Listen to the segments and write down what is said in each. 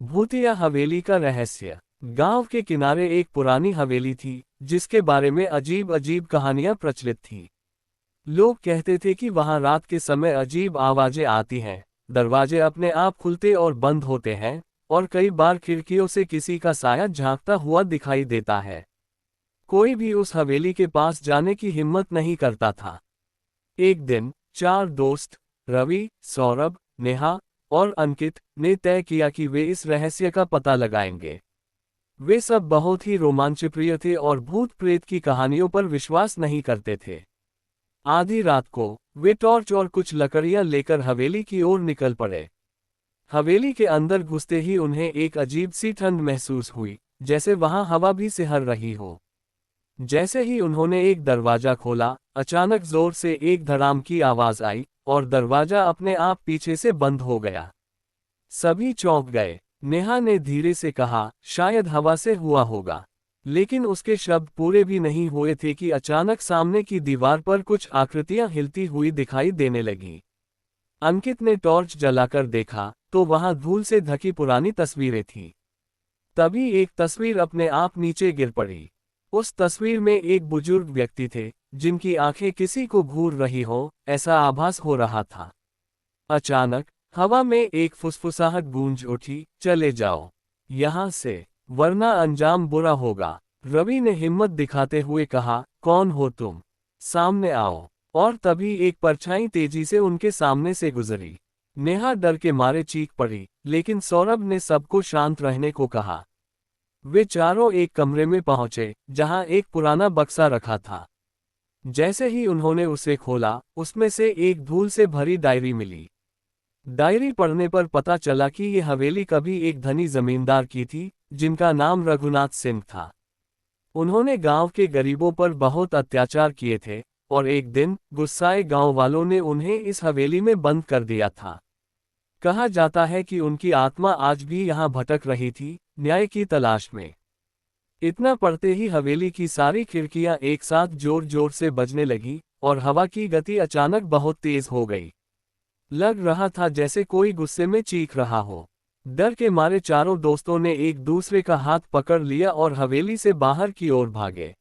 भूतिया हवेली का रहस्य। गांव के किनारे एक पुरानी हवेली थी, जिसके बारे में अजीब अजीब कहानियां प्रचलित थीं। लोग कहते थे कि वहां रात के समय अजीब आवाजें आती हैं, दरवाजे अपने आप खुलते और बंद होते हैं, और कई बार खिड़कियों से किसी का साया झांकता हुआ दिखाई देता है। कोई भी उस हवेली के पास जाने की हिम्मत नहीं करता था। एक दिन चार दोस्त, रवि, सौरभ, नेहा और अंकित, ने तय किया कि वे इस रहस्य का पता लगाएंगे। वे सब बहुत ही रोमांचप्रिय थे और भूत प्रेत की कहानियों पर विश्वास नहीं करते थे। आधी रात को वे टॉर्च और कुछ लकड़ियां लेकर हवेली की ओर निकल पड़े। हवेली के अंदर घुसते ही उन्हें एक अजीब सी ठंड महसूस हुई, जैसे वहां हवा भी सिहर रही हो। जैसे ही उन्होंने एक दरवाजा खोला, अचानक जोर से एक धड़ाम की आवाज आई और दरवाजा अपने आप पीछे से बंद हो गया। सभी चौंक गए। नेहा ने धीरे से कहा, शायद हवा से हुआ होगा। लेकिन उसके शब्द पूरे भी नहीं हुए थे कि अचानक सामने की दीवार पर कुछ आकृतियां हिलती हुई दिखाई देने लगीं। अंकित ने टॉर्च जलाकर देखा, तो वहां धूल से ढकी पुरानी तस्वीरें थीं। तभी एक तस्वीर अपने आप नीचे गिर पड़ी। उस तस्वीर में एक बुजुर्ग व्यक्ति थे, जिनकी आंखें किसी को घूर रही हो, ऐसा आभास हो रहा था। अचानक हवा में एक फुसफुसाहट गूंज उठी, चले जाओ यहां से, वरना अंजाम बुरा होगा। रवि ने हिम्मत दिखाते हुए कहा, कौन हो तुम? सामने आओ। और तभी एक परछाई तेजी से उनके सामने से गुजरी। नेहा डर के मारे चीख पड़ी, लेकिन सौरभ ने सबको शांत रहने को कहा। वे चारों एक कमरे में पहुंचे, जहां एक पुराना बक्सा रखा था। जैसे ही उन्होंने उसे खोला, उसमें से एक धूल से भरी डायरी मिली। डायरी पढ़ने पर पता चला कि ये हवेली कभी एक धनी जमींदार की थी, जिनका नाम रघुनाथ सिंह था। उन्होंने गांव के गरीबों पर बहुत अत्याचार किए थे, और एक दिन गुस्साए गांव वालों ने उन्हें इस हवेली में बंद कर दिया था। कहा जाता है कि उनकी आत्मा आज भी यहां भटक रही थी, न्याय की तलाश में। इतना पढ़ते ही हवेली की सारी खिड़कियां एक साथ जोर जोर से बजने लगी, और हवा की गति अचानक बहुत तेज हो गई। लग रहा था जैसे कोई गुस्से में चीख रहा हो। डर के मारे चारों दोस्तों ने एक दूसरे का हाथ पकड़ लिया और हवेली से बाहर की ओर भागे।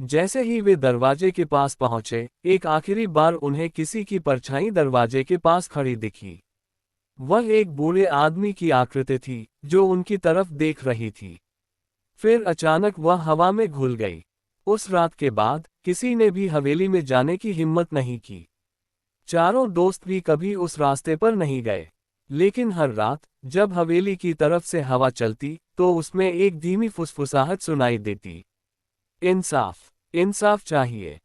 जैसे ही वे दरवाजे के पास पहुंचे, एक आखिरी बार उन्हें किसी की परछाई दरवाजे के पास खड़ी दिखी। वह एक बूढ़े आदमी की आकृति थी, जो उनकी तरफ देख रही थी। फिर अचानक वह हवा में घुल गई। उस रात के बाद किसी ने भी हवेली में जाने की हिम्मत नहीं की। चारों दोस्त भी कभी उस रास्ते पर नहीं गए। लेकिन हर रात जब हवेली की तरफ से हवा चलती, तो उसमें एक धीमी फुसफुसाहट सुनाई देती। इंसाफ, इंसाफ चाहिए।